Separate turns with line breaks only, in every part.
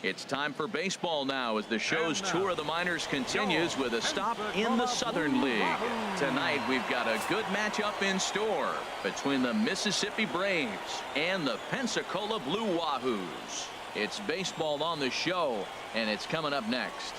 It's time for baseball now as the show's tour of the minors continues with a stop in the Southern League. Tonight we've got a good matchup in store between the Mississippi Braves and the Pensacola Blue Wahoos. It's baseball on the show, and it's coming up next.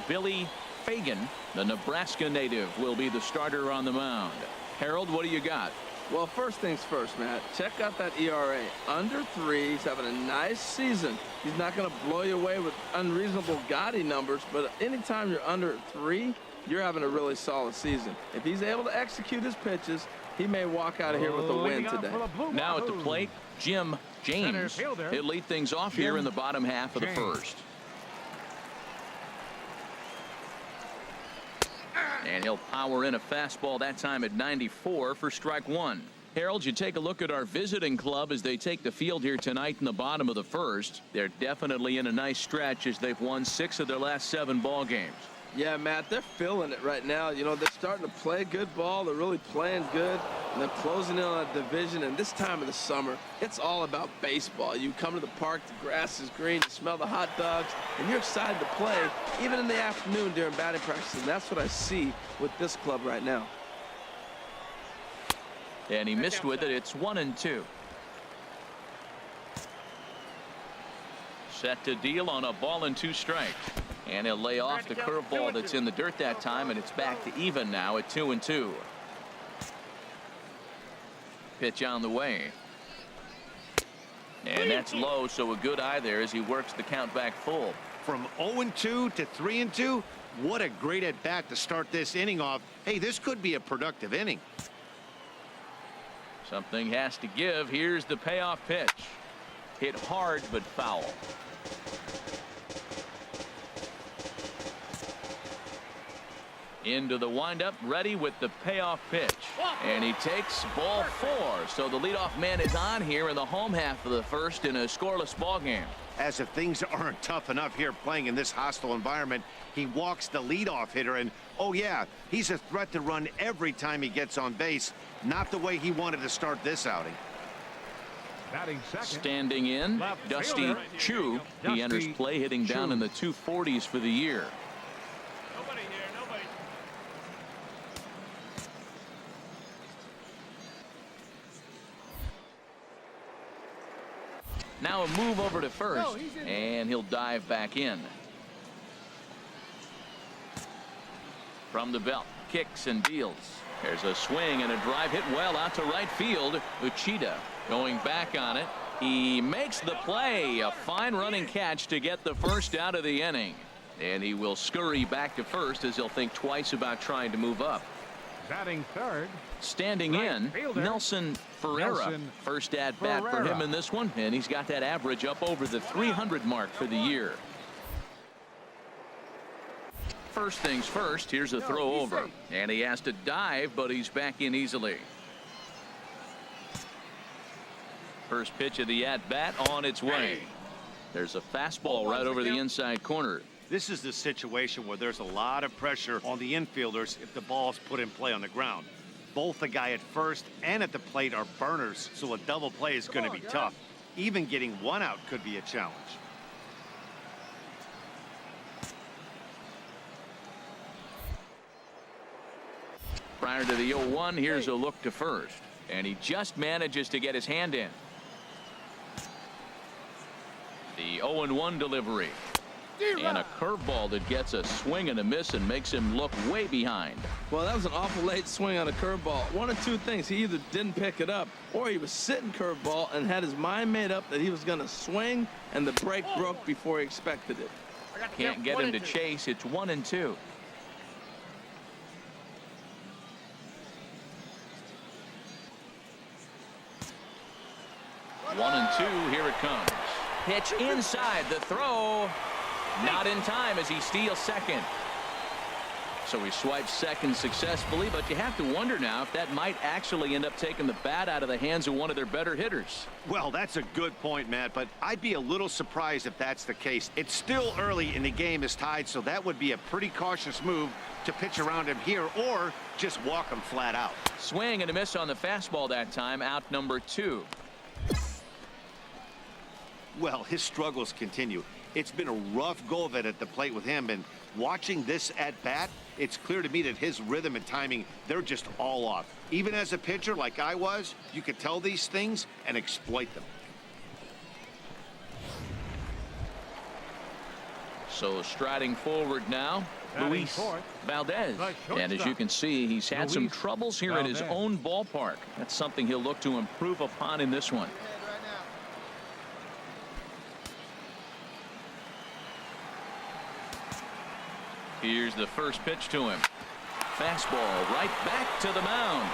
Billy Fagan, the Nebraska native, will be the starter on the mound. Harold, what do you got?
Well, first things first, Matt. Check out that ERA. Under 3. He's having a nice season. He's not going to blow you away with unreasonable gaudy numbers, but anytime you're under 3, you're having a really solid season. If he's able to execute his pitches, he may walk out of here with a win today.
Now at the plate, Jim James. He'll lead things off here in the bottom half of the first. And he'll power in a fastball that time at 94 for strike 1. Harold, you take a look at our visiting club as they take the field here tonight in the bottom of the first. They're definitely in a nice stretch as they've won 6 of their last 7 ball games.
Yeah, Matt, they're feeling it right now. You know, they're starting to play good ball. They're really playing good. And they're closing in on a division. And this time of the summer, it's all about baseball. You come to the park, the grass is green, you smell the hot dogs, and you're excited to play, even in the afternoon during batting practice. And that's what I see with this club right now.
And he missed with it. It's 1-2. Set to deal on a ball and 2 strikes. And he'll lay off the curveball that's in the dirt that time, and it's back to even now at 2-2. Pitch on the way. And that's low, so a good eye there as he works the count back full.
From 0-2 to 3-2, what a great at bat to start this inning off. Hey, this could be a productive inning.
Something has to give. Here's the payoff pitch. Hit hard but foul. Into the windup, ready with the payoff pitch. And he takes ball 4. So the leadoff man is on here in the home half of the first in a scoreless ball game.
As if things aren't tough enough here playing in this hostile environment, he walks the leadoff hitter, and oh yeah, he's a threat to run every time he gets on base. Not the way he wanted to start this outing.
Standing in, Dusty Chu. He enters play hitting down in the 240s for the year. Now a move over to first, and he'll dive back in. From the belt, kicks and deals. There's a swing and a drive hit well out to right field. Uchida going back on it. He makes the play. A fine running catch to get the first out of the inning. And he will scurry back to first as he'll think twice about trying to move up.
Batting third.
Standing in, Nelson Ferreira. First at bat for him in this one, and he's got that average up over the 300 mark for the year. First things first, here's a throw over, and he has to dive, but he's back in easily. First pitch of the at bat on its way. There's a fastball right over the inside corner.
This is the situation where there's a lot of pressure on the infielders if the ball's put in play on the ground. Both the guy at first and at the plate are burners, so a double play is going to be tough. Even getting 1 out could be a challenge.
Prior to the 0-1, here's a look to first, and he just manages to get his hand in. The 0-1 delivery. And a curveball that gets a swing and a miss and makes him look way behind.
Well, that was an awful late swing on a curveball. One of 2 things. He either didn't pick it up or he was sitting curveball and had his mind made up that he was going to swing, and the break broke before he expected it.
Can't get him to chase. It's 1-2. One and two. Here it comes. Pitch inside. The throw. Not in time as he steals second. So he swipes second successfully, but you have to wonder now if that might actually end up taking the bat out of the hands of one of their better hitters.
Well, that's a good point, Matt, but I'd be a little surprised if that's the case. It's still early and the game is tied, so that would be a pretty cautious move to pitch around him here or just walk him flat out.
Swing and a miss on the fastball that time, out number 2.
Well, his struggles continue. It's been a rough go of it at the plate with him, and watching this at bat, it's clear to me that his rhythm and timing, they're just all off. Even as a pitcher like I was, you could tell these things and exploit them.
So striding forward now, Luis Valdez. And as you can see, he's had some troubles here in his own ballpark. That's something he'll look to improve upon in this one. Here's the first pitch to him. Fastball right back to the mound.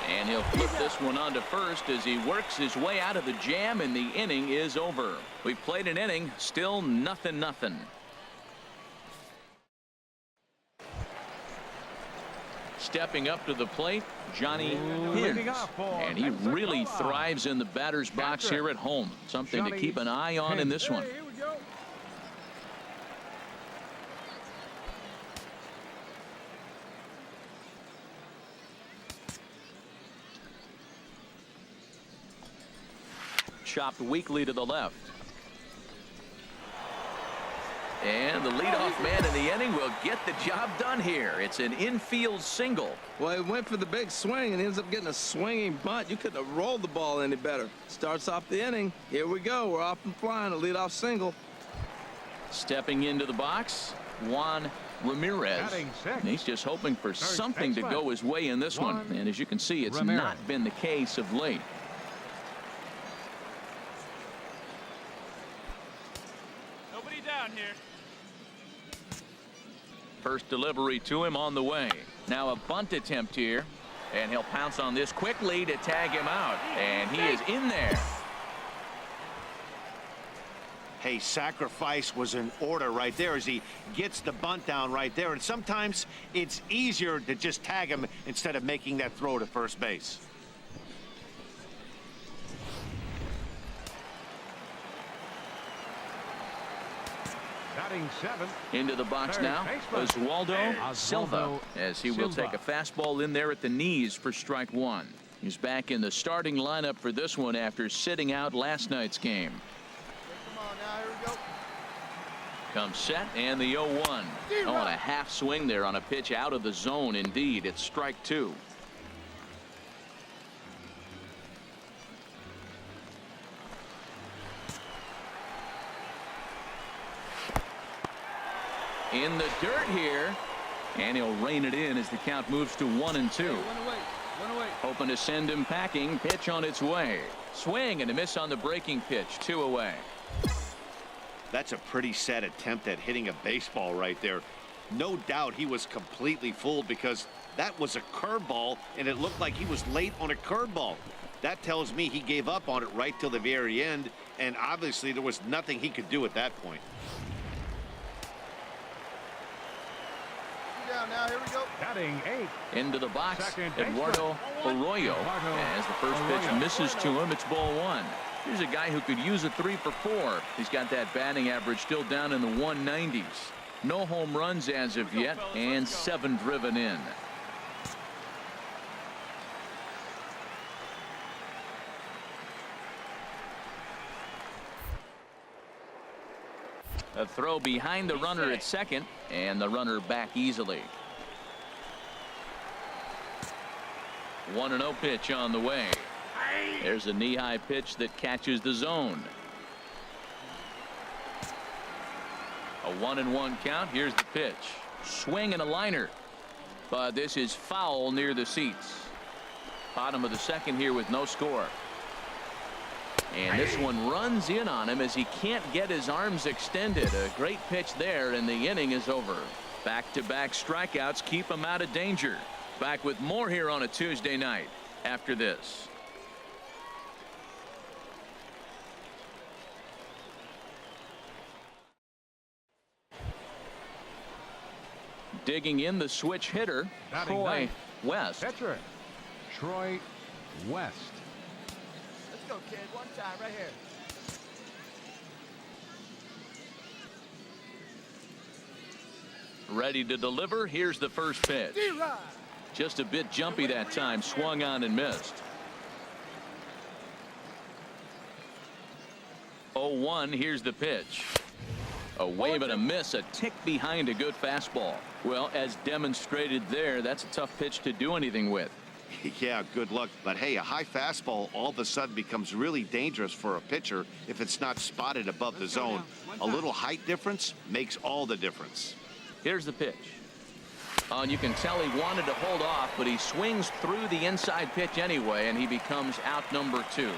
And he'll flip this one on to first as he works his way out of the jam, and the inning is over. We've played an inning, still nothing. Stepping up to the plate, Johnny Hins. And he really thrives in the batter's box here at home. Something to keep an eye on in this one. Chopped weakly to the left. And the leadoff man in the inning will get the job done here. It's an infield single.
Well, he went for the big swing and he ends up getting a swinging bunt. You couldn't have rolled the ball any better. Starts off the inning. Here we go. We're off and flying. A leadoff single.
Stepping into the box, Juan Ramirez. And he's just hoping for something to go his way in this one. And as you can see, it's not been the case of late.
Here.
First delivery to him on the way. Now a bunt attempt here, and he'll pounce on this quickly to tag him out, and he is in there.
Hey, sacrifice was in order right there as he gets the bunt down right there, and sometimes it's easier to just tag him instead of making that throw to first base.
Into the box now, Oswaldo Silva, as he will take a fastball in there at the knees for strike 1. He's back in the starting lineup for this one after sitting out last night's game.
Come on now, here we go.
Comes set, and the 0-1. Oh, and a half swing there on a pitch out of the zone. Indeed, it's strike 2. In the dirt here, and he'll rein it in as the count moves to 1-2. Hoping to send him packing. Pitch on its way. Swing and a miss on the breaking pitch. 2 away.
That's a pretty sad attempt at hitting a baseball right there. No doubt he was completely fooled because that was a curveball and it looked like he was late on a curveball. That tells me he gave up on it right till the very end, and obviously there was nothing he could do at that point.
Now, here we go.
Batting 8.
Into the box, Eduardo Arroyo. As the first pitch misses to him, it's ball 1. Here's a guy who could use a 3 for 4. He's got that batting average still down in the 190s. No home runs as of yet, and 7 driven in. A throw behind the runner at second, and the runner back easily. 1-0 pitch on the way. There's a knee-high pitch that catches the zone. A 1-1 count. Here's the pitch. Swing and a liner, but this is foul near the seats. Bottom of the second here with no score. And this one runs in on him as he can't get his arms extended. A great pitch there, and the inning is over. Back-to-back strikeouts keep him out of danger. Back with more here on a Tuesday night after this. Digging in, the switch hitter, Troy West.
Pitcher, Troy West.
Let's go, kid. One time, right here.
Ready to deliver. Here's the first pitch. Just a bit jumpy that time. Swung on and missed. 0-1. Here's the pitch. A wave and a miss. A tick behind a good fastball. Well, as demonstrated there, that's a tough pitch to do anything with.
Yeah, good luck. But hey, a high fastball all of a sudden becomes really dangerous for a pitcher if it's not spotted above the zone. A little height difference makes all the difference.
Here's the pitch. Oh, and you can tell he wanted to hold off, but he swings through the inside pitch anyway, and he becomes out number 2.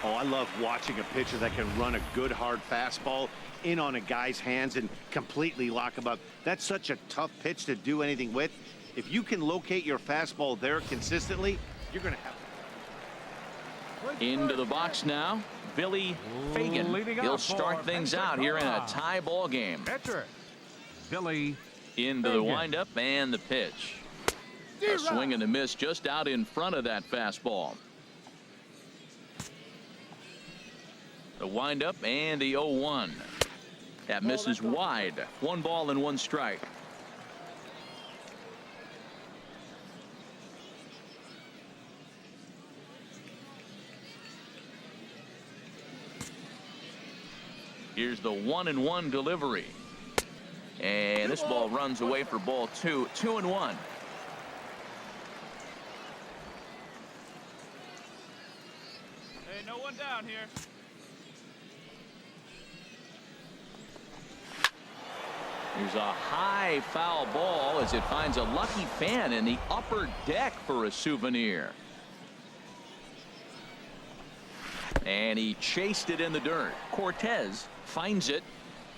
Oh, I love watching a pitcher that can run a good hard fastball in on a guy's hands and completely lock him up. That's such a tough pitch to do anything with. If you can locate your fastball there consistently, you're going to have.
Into the box now, Billy Fagan. He'll start things out here in a tie ball game.
Pitcher, Billy
Into the windup and the pitch. A swing and a miss just out in front of that fastball. The windup and the 0-1. That misses wide. 1 ball and 1 strike. Here's the 1-1 delivery. And this ball runs away for ball 2. 2-1.
Hey, no one down here.
Here's a high foul ball as it finds a lucky fan in the upper deck for a souvenir. And he chased it in the dirt. Cortez finds it,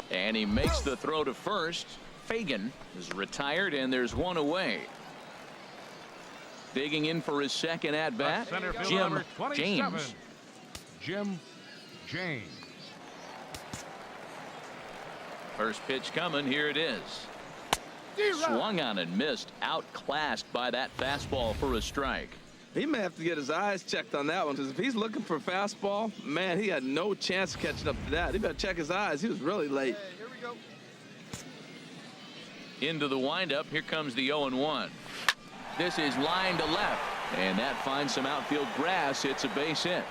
and he makes the throw to first. Fagan is retired, and there's 1 away. Digging in for his second at bat, Jim James.
Jim James.
First pitch coming. Here it is. Swung on and missed. Outclassed by that fastball for a strike.
He may have to get his eyes checked on that one, because if he's looking for a fastball, man, he had no chance of catching up to that. He better check his eyes. He was really late.
Hey, here we go.
Into the windup. Here comes the 0-1. This is line to left, and that finds some outfield grass. It's a base hit.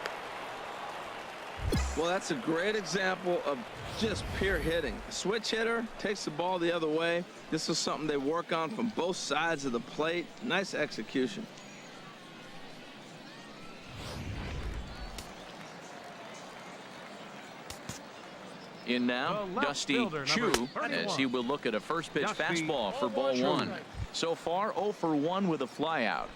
Well, that's a great example of just pure hitting. A switch hitter takes the ball the other way. This is something they work on from both sides of the plate. Nice execution.
In now, Dusty Chu, as he will look at a first pitch fastball for ball 1. So far, 0 for 1 with a flyout.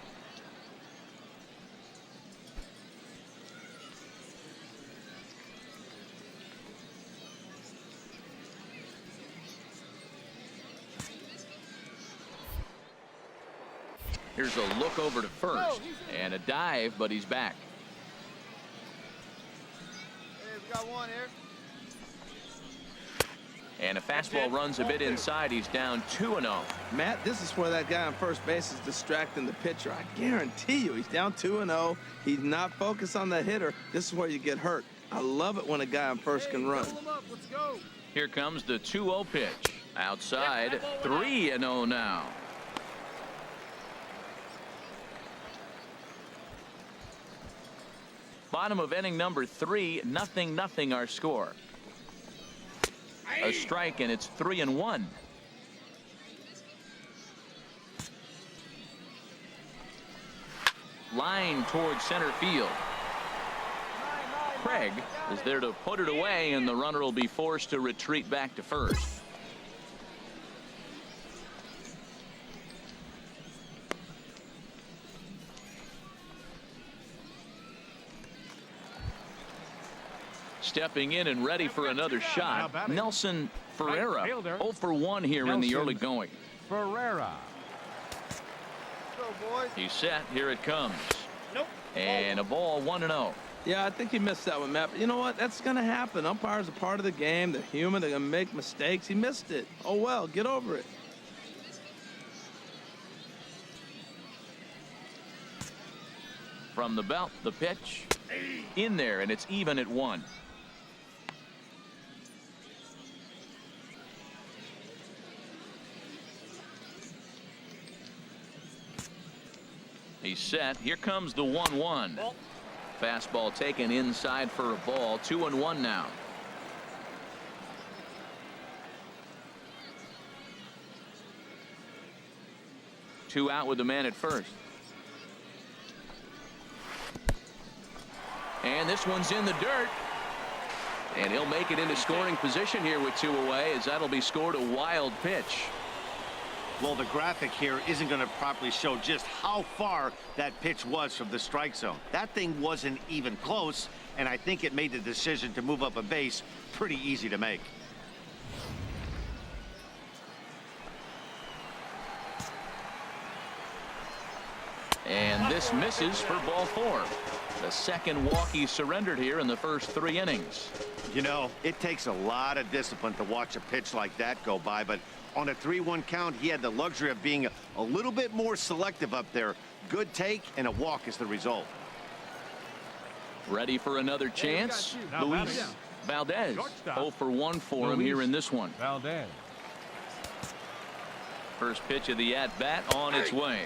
Here's a look over to first and a dive, but he's back.
Hey, we got 1 here.
And a fastball runs a bit inside. He's down 2-0.
Matt, this is where that guy on first base is distracting the pitcher. I guarantee you he's down 2-0. He's not focused on the hitter. This is where you get hurt. I love it when a guy on first can run.
Let's go.
Here comes the 2-0 pitch. Outside, 3-0 now. Bottom of inning number 3, 0-0 our score. A strike, and it's 3-1. Line towards center field. Craig is there to put it away, and the runner will be forced to retreat back to first. Stepping in and ready for another shot, Nelson Ferreira. 0 for 1 here in the early going.
Ferreira.
Let's go, boys.
He's set. Here it comes.
Nope.
And a ball, 1-0.
Yeah, I think he missed that one, Matt. But you know what? That's going to happen. Umpires are part of the game. They're human. They're going to make mistakes. He missed it. Oh, well, get over it.
From the belt, the pitch in there, and it's even at 1. He's set. Here comes the 1-1. Fastball taken inside for a ball. 2-1 now. Two out with the man at first. And this one's in the dirt. And he'll make it into scoring position here with 2 away, as that'll be scored a wild pitch.
Well, the graphic here isn't going to properly show just how far that pitch was from the strike zone. That thing wasn't even close, and I think it made the decision to move up a base pretty easy to make.
And this misses for ball 4. The second walk he surrendered here in the first 3 innings.
You know, it takes a lot of discipline to watch a pitch like that go by, but on a 3-1 count, he had the luxury of being a little bit more selective up there. Good take, and a walk is the result.
Ready for another chance. Luis Valdez. 0 for 1 for him here in this one.
Valdez.
First pitch of the at-bat on its way.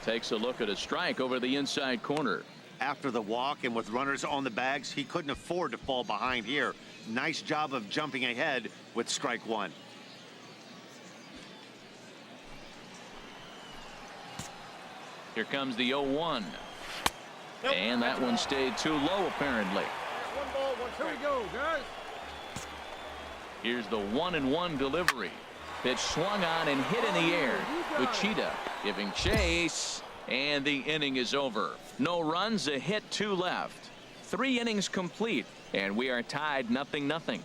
Takes a look at a strike over the inside corner.
After the walk and with runners on the bags, he couldn't afford to fall behind here. Nice job of jumping ahead with strike 1.
Here comes the 0-1. And that one stayed too low, apparently.
One ball, one strike. Here we go, guys.
Here's the 1-1 delivery. Pitch swung on and hit in the air. Uchida giving chase, and the inning is over. No runs, a hit, 2 left. 3 innings complete, and we are tied 0-0.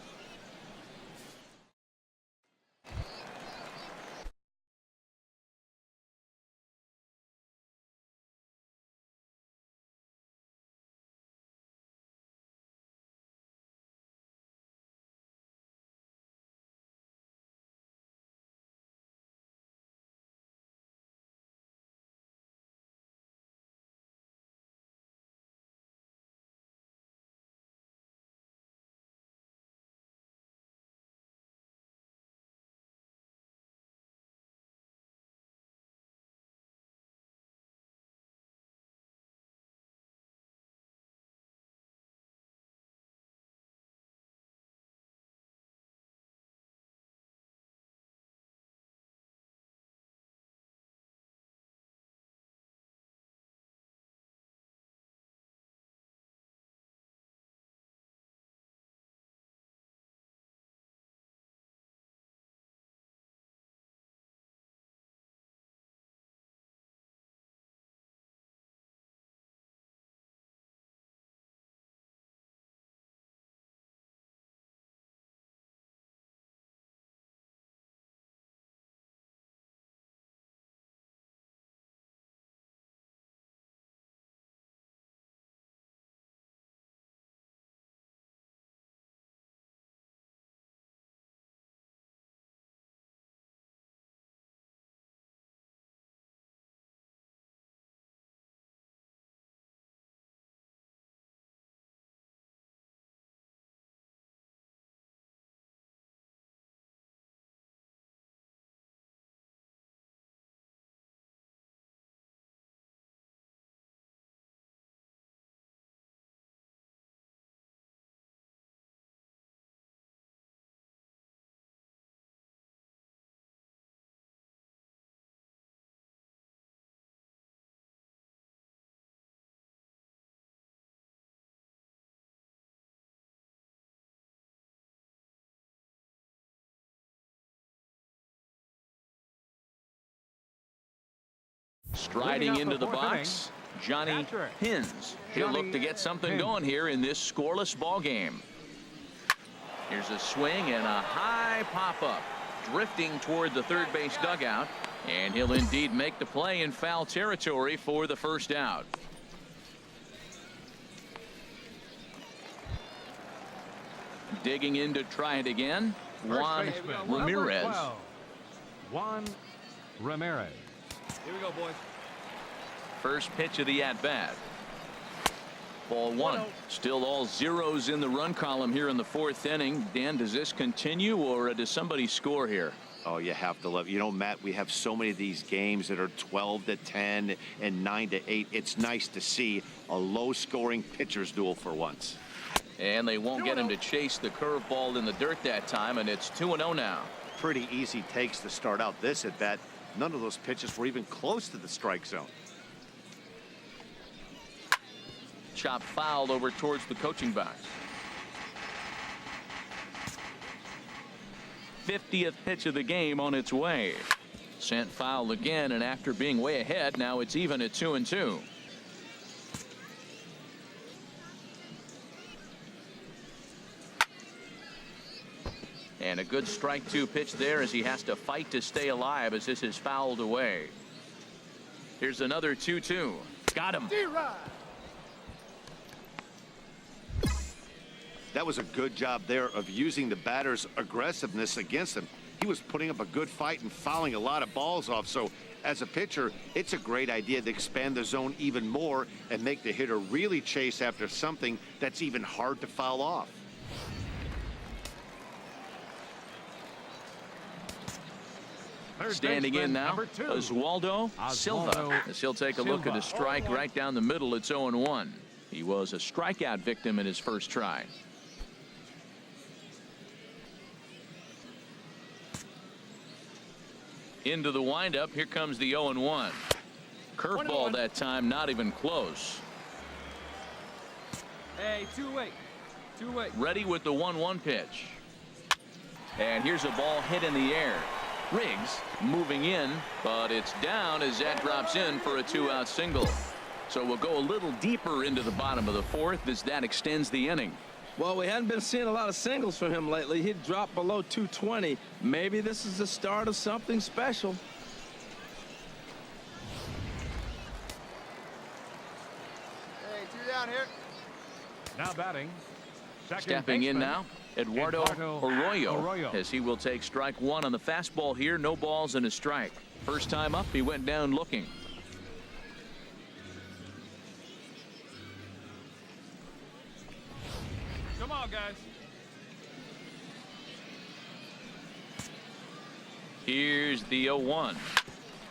Striding into the box, Johnny Hins. He'll look to get something going here in this scoreless ball game. Here's a swing and a high pop-up, drifting toward the third base dugout, and he'll indeed make the play in foul territory for the first out. Digging in to try it again, Juan Ramirez.
Juan Ramirez.
Here we go, boys.
First pitch of the at-bat. Ball one. Still all zeros in the run column here in the fourth inning. Dan, does this continue or does somebody score here?
Oh, you have to love. You know, Matt, we have so many of these games that are 12-10 and 9-8. It's nice to see a low-scoring pitcher's duel for once.
And they won't get him to chase the curveball in the dirt that time, and it's 2-0 now.
Pretty easy takes to start out this at bat. None of those pitches were even close to the strike zone.
Chop fouled over towards the coaching box. 50th pitch of the game on its way. Sent foul again, and after being way ahead, now it's even at 2-2. And a good strike two pitch there as he has to fight to stay alive as this is fouled away. Here's another 2-2. Got him.
That was a good job there of using the batter's aggressiveness against him. He was putting up a good fight and fouling a lot of balls off. So as a pitcher, it's a great idea to expand the zone even more and make the hitter really chase after something that's even hard to foul off.
Standing in now, Oswaldo Silva. As he'll take a look at a strike right down the middle. It's 0-1. He was a strikeout victim in his first try. Into the windup. Here comes the 0-1. Curveball that time, not even close.
Hey, two-way.
Ready with the 1-1 pitch. And here's a ball hit in the air. Riggs moving in, but it's down as that drops in for a 2-out single. So we'll go a little deeper into the bottom of the fourth as that extends the inning.
Well, we hadn't been seeing a lot of singles from him lately. He'd dropped below 220. Maybe this is the start of something special.
Hey, two down here.
Now batting.
Stepping in now, Eduardo Arroyo, as he will take strike one on the fastball here. No balls and a strike. First time up, he went down looking.
Come on, guys.
Here's the 0-1.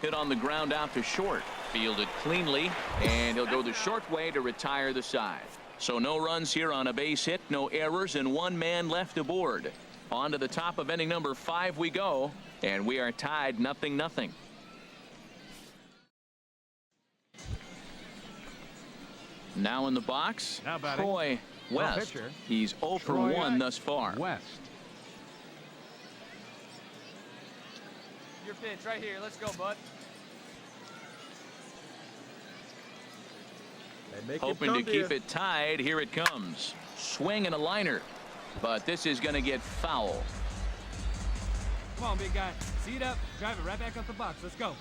Hit on the ground out to short. Fielded cleanly, and he'll go the short way to retire the side. So no runs here on a base hit, no errors, and one man left aboard. On to the top of inning number 5 we go, and we are tied 0-0. Now in the box, Troy West. He's 0 for 1 thus far.
West.
Your pitch right here. Let's go, bud.
Hoping to keep it tied. Here it comes. Swing and a liner. But this is going to get foul.
Come on, big guy. See it up. Drive it right back up the box. Let's go.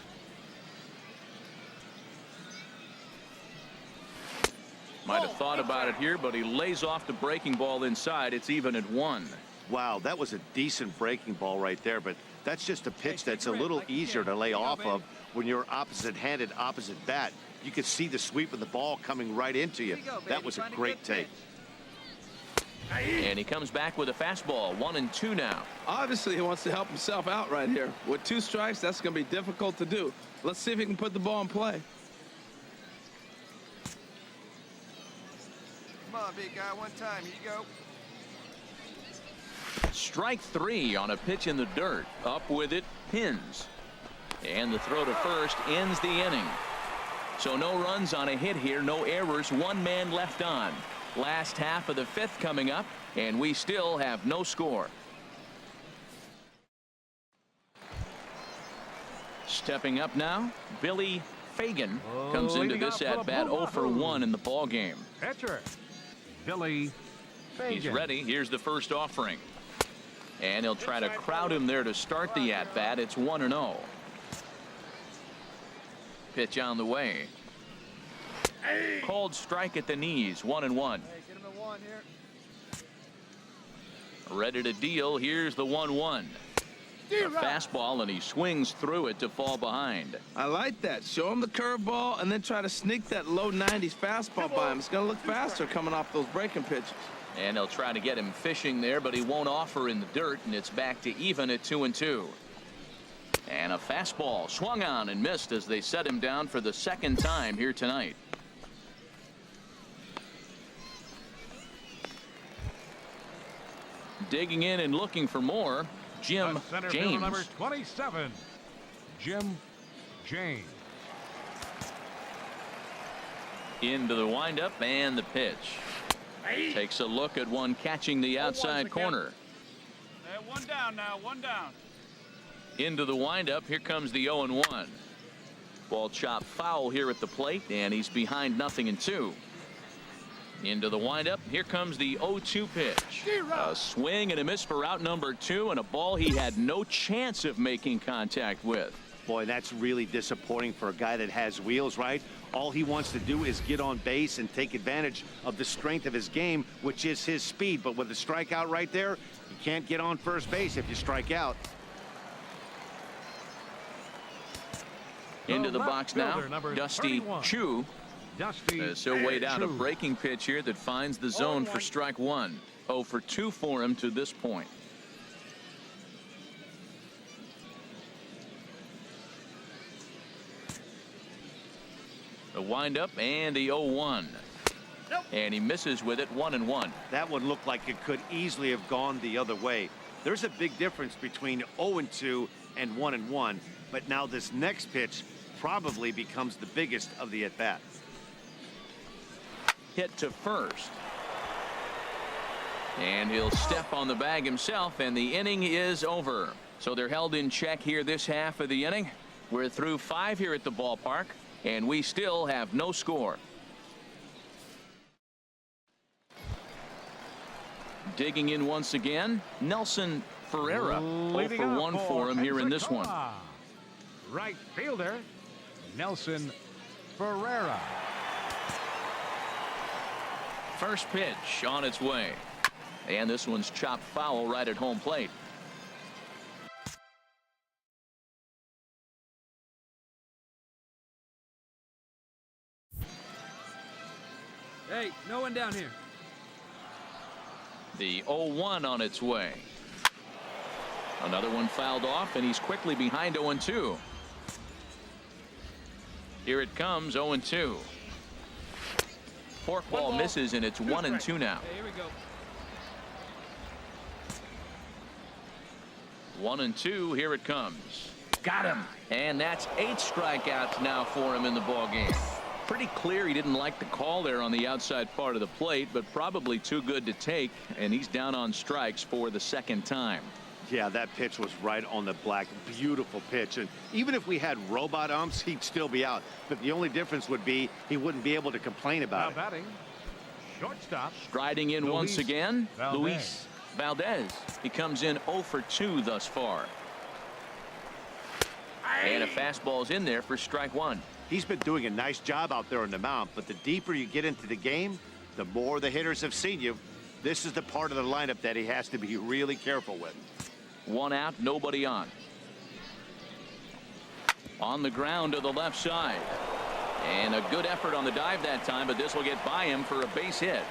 Might have thought about it here, but he lays off the breaking ball inside. It's even at 1.
Wow, that was a decent breaking ball right there, but that's just a pitch that's a little easier to lay off of when you're opposite-handed, opposite bat. You could see the sweep of the ball coming right into you. That was a great take.
And he comes back with a fastball. 1-2 now.
Obviously, he wants to help himself out right here. With 2 strikes, that's going to be difficult to do. Let's see if he can put the ball in play.
Come on, big guy. One time. Here you go.
Strike 3 on a pitch in the dirt. Up with it, pins. And the throw to first ends the inning. So no runs on a hit here, no errors, 1 man left on. Last half of the 5th coming up, and we still have no score. Stepping up now, Billy Fagan comes into this at bat 0 for 1 in the ball game.
Pitcher Billy Fagan.
He's ready. Here's the first offering. And he'll try to crowd him there to start the at bat. It's 1-0. Pitch on the way. Called strike at the knees. 1-1.
Hey, get him a 1 here.
Ready to deal. Here's the 1-1. A fastball, and he swings through it to fall behind.
I like that. Show him the curveball and then try to sneak that low 90s fastball by him. It's going to look faster coming off those breaking pitches.
And they'll try to get him fishing there, but he won't offer in the dirt, and it's back to even at 2-2. And a fastball swung on and missed as they set him down for the second time here tonight. Digging in and looking for more, Jim
Center
James.
fielder number 27, Jim James.
Into the windup and the pitch. Takes a look at one catching the outside corner.
One down now, one down.
Into the windup. Here comes the 0-1. Ball chopped foul here at the plate, and he's behind 0-2. Into the windup. Here comes the 0-2 pitch. A swing and a miss for out number 2, and a ball he had no chance of making contact with.
Boy, that's really disappointing for a guy that has wheels, right? All he wants to do is get on base and take advantage of the strength of his game, which is his speed. But with the strikeout right there, you can't get on first base if you strike out.
Into the box now, Dusty
31.
Chu.
Dusty
So weighed out a
Chu.
breaking pitch here that finds the zone for strike 1. 0 for 2 for him to this point. The windup and the 0-1. And he misses with it, 1-1.
That one looked like it could easily have gone the other way. There's a big difference between 0-2 and 1-1. But now this next pitch probably becomes the biggest of the at-bat.
Hit to first. And he'll step on the bag himself, and the inning is over. So they're held in check here this half of the inning. We're through 5 here at the ballpark, and we still have no score. Digging in once again, Nelson Ferreira. 0
Leading
for
up
1 for him here in this one.
Pensacola. Right fielder, Nelson Ferreira.
First pitch on its way. And this one's chopped foul right at home plate.
Hey, no one down here.
The 0-1 on its way. Another one fouled off, and he's quickly behind 0-2. Here it comes, 0-2. Forkball misses, and it's 1-2 now.
Hey, here we go.
1-2, here it comes. Got him. And that's 8 strikeouts now for him in the ball game. Pretty clear he didn't like the call there on the outside part of the plate, but probably too good to take, and he's down on strikes for the second time.
Yeah, that pitch was right on the black. Beautiful pitch. And even if we had robot umps, he'd still be out. But the only difference would be he wouldn't be able to complain
Now
about it.
batting, shortstop.
Striding in
Luis
once again,
Valdez.
Luis Valdez. He comes in 0 for 2 thus far. And a fastball's in there for strike 1.
He's been doing a nice job out there on the mound, but the deeper you get into the game, the more the hitters have seen you. This is the part of the lineup that he has to be really careful with.
1 out, nobody on. On the ground to the left side. And a good effort on the dive that time, but this will get by him for a base hit.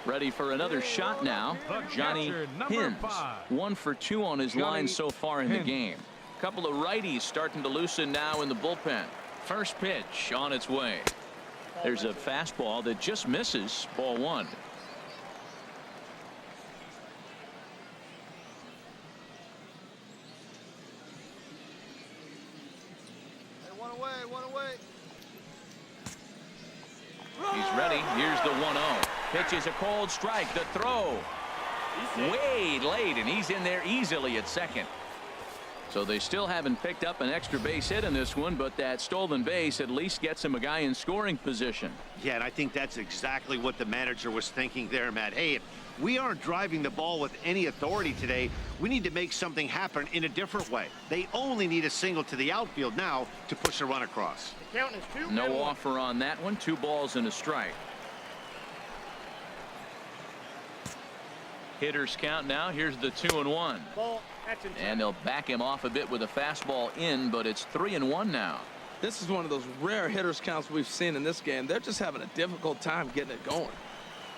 Ready for another shot now.
The
Johnny
catcher, number
Hins.
5.
1 for 2 on his
Johnny
line so far in the
Hins.
game. A couple of righties starting to loosen now in the bullpen. First pitch on its way. There's a fastball that just misses, ball 1.
Hey, one away, one away.
He's ready. Here's the 1-0. Pitch is a cold strike. The throw. Way late, and he's in there easily at second. So they still haven't picked up an extra base hit in this one, but that stolen base at least gets him a guy in scoring position.
Yeah, and I think that's exactly what the manager was thinking there, Matt. Hey, if we aren't driving the ball with any authority today, we need to make something happen in a different way. They only need a single to the outfield now to push a run across.
The count is 2
No
and 1.
offer on that one. 2 balls and a strike. Hitters count now. Here's the 2-1.
Ball, action.
And they'll back him off a bit with a fastball in, but it's 3-1 now.
This is one of those rare hitters counts we've seen in this game. They're just having a difficult time getting it going.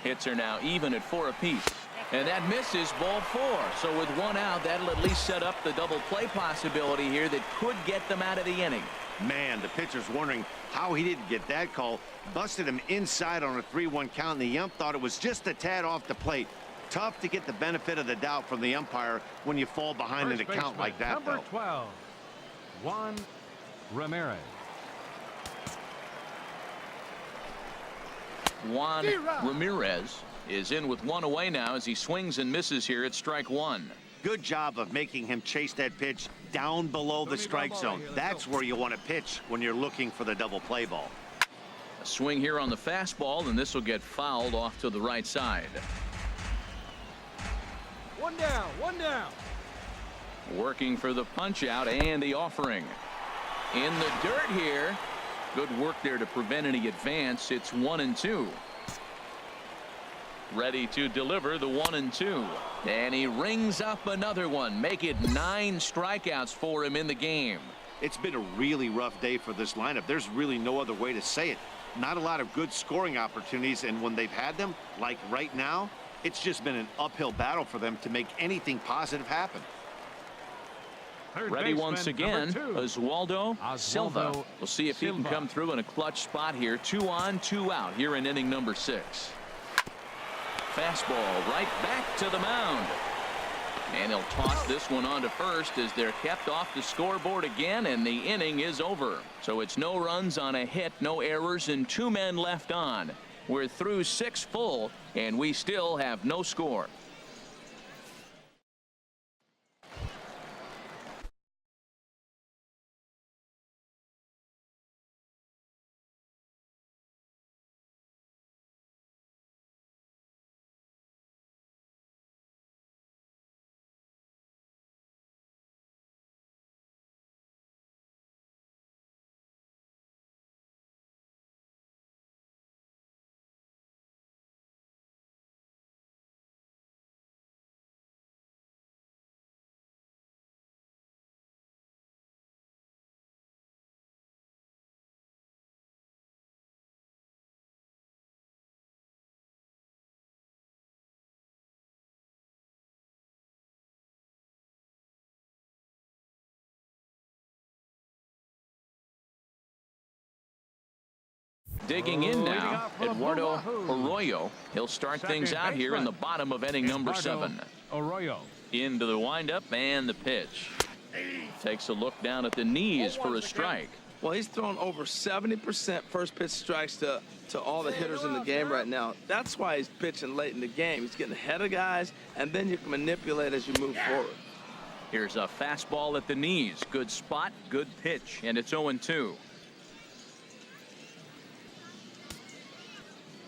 Hits are now even at 4 apiece. And that misses, ball 4. So with 1 out, that'll at least set up the double play possibility here that could get them out of the inning.
Man, the pitcher's wondering how he didn't get that call. Busted him inside on a 3-1 count, and the ump thought it was just a tad off the plate. Tough to get the benefit of the doubt from the umpire when you fall behind in a count like that,
number
though.
12, Juan Ramirez.
Juan Ramirez is in with 1 away now as he swings and misses here at strike 1.
Good job of making him chase that pitch down below the strike zone. That's where you want to pitch when you're looking for the double play ball.
A swing here on the fastball, and this will get fouled off to the right side.
1 down, 1 down.
Working for the punch out and the offering. In the dirt here. Good work there to prevent any advance. It's 1-2. Ready to deliver the 1-2. And he rings up another one. Make it 9 strikeouts for him in the game.
It's been a really rough day for this lineup. There's really no other way to say it. Not a lot of good scoring opportunities, and when they've had them, like right now, it's just been an uphill battle for them to make anything positive happen.
Third
Ready
baseman,
once again,
number 2,
Oswaldo Silva.
Oswaldo
We'll see if he can
Silva.
come through in a clutch spot here. 2 on, 2 out here in inning number 6. Fastball right back to the mound. And he'll toss this one on to first as they're kept off the scoreboard again, and the inning is over. So it's no runs on a hit, no errors, and 2 men left on. We're through 6 full, and we still have no score. Digging in now, Eduardo Arroyo. He'll start things out here in the bottom of inning number 7.
Arroyo.
Into the windup and the pitch. Takes a look down at the knees for a strike.
Well, he's thrown over 70% first pitch strikes to all the hitters in the game right now. That's why he's pitching late in the game. He's getting ahead of guys, and then you can manipulate as you move forward.
Here's a fastball at the knees. Good spot, good pitch, and it's 0-2.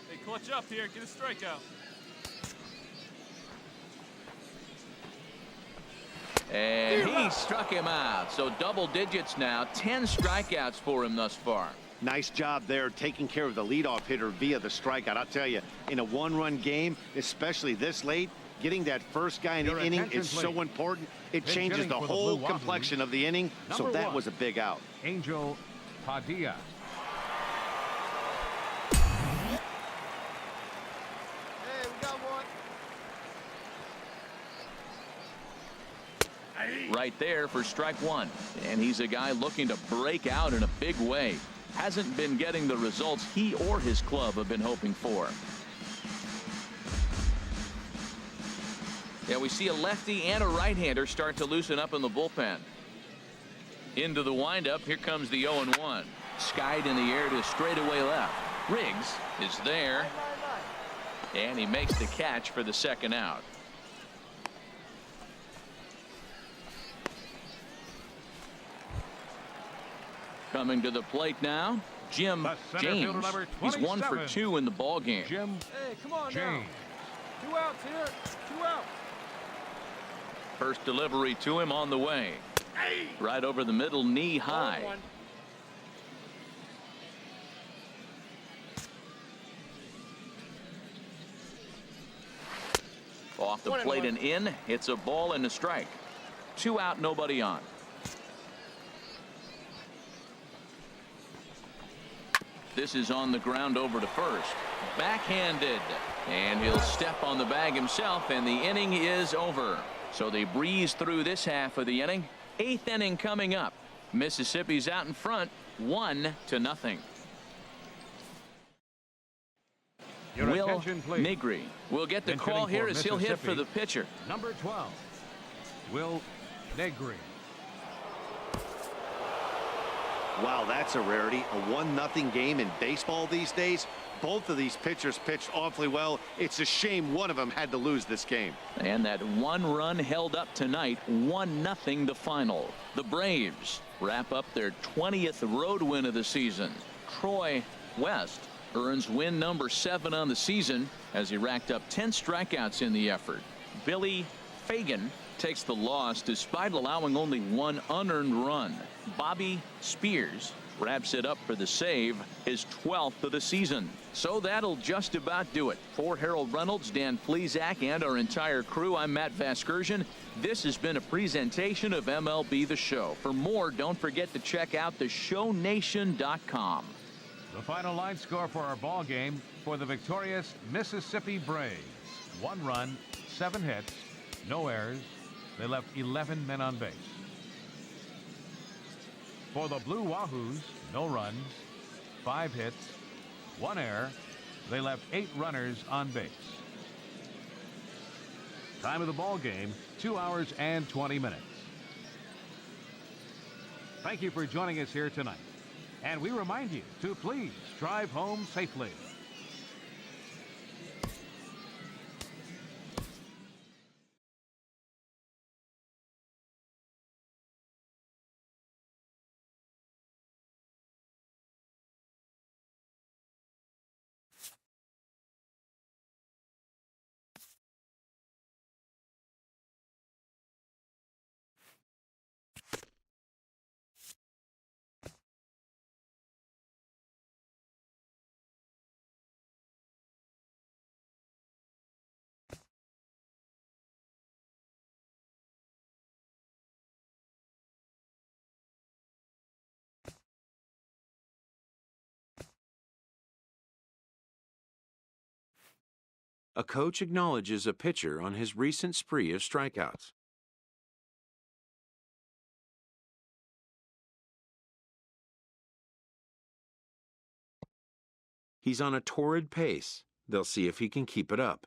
Hey, clutch up here. Get a strikeout.
And he struck him out. So double digits now. 10 strikeouts for him thus far.
Nice job there taking care of the leadoff hitter via the strikeout. I'll tell you, in a 1-run game, especially this late, getting that first guy in the inning is so important. It changes the whole complexion of the inning. So that was a big out.
Angel Padilla.
Hey, we got one.
Right there for strike 1. And he's a guy looking to break out in a big way. Hasn't been getting the results he or his club have been hoping for. Yeah, we see a lefty and a right-hander start to loosen up in the bullpen. Into the windup. Here comes the 0-1. Skied in the air to straightaway left. Riggs is there. And he makes the catch for the second out. Coming to the plate now, Jim James. He's 1 for 2 in the ball game.
Jim
Hey, come on
James.
now. 2 outs here. 2 outs.
First delivery to him on the way. Right over the middle, knee high. Off off the plate and in. It's a ball and a strike. 2 out, nobody on. This is on the ground over to first. Backhanded. And he'll step on the bag himself, and the inning is over. So they breeze through this half of the inning. 8th inning coming up. Mississippi's out in front, 1-0.
Your
Will
attention, please.
Negri will get the
Pinch
call
hitting
here
for
as he'll hit for
Mississippi.
the pitcher.
Number 12, Will Negri.
Wow, that's a rarity. A 1-0 game in baseball these days. Both of these pitchers pitched awfully well. It's a shame one of them had to lose this game.
And that 1 run held up tonight, 1-0 the final. The Braves wrap up their 20th road win of the season. Troy West earns win number 7 on the season as he racked up 10 strikeouts in the effort. Billy Fagan takes the loss despite allowing only 1 unearned run. Bobby Spears wraps it up for the save, his 12th of the season. So that'll just about do it. For Harold Reynolds, Dan Plesac, and our entire crew, I'm Matt Vasgersian. This has been a presentation of MLB The Show. For more, don't forget to check out theshownation.com.
The final line score for our ball game for the victorious Mississippi Braves. 1 run, 7 hits, no errors. They left 11 men on base. For the Blue Wahoos, no runs, 5 hits, 1 error. They left 8 runners on base. Time of the ball game, 2 hours and 20 minutes. Thank you for joining us here tonight. And we remind you to please drive home safely.
A coach acknowledges a pitcher on his recent spree of strikeouts. He's on a torrid pace. They'll see if he can keep it up.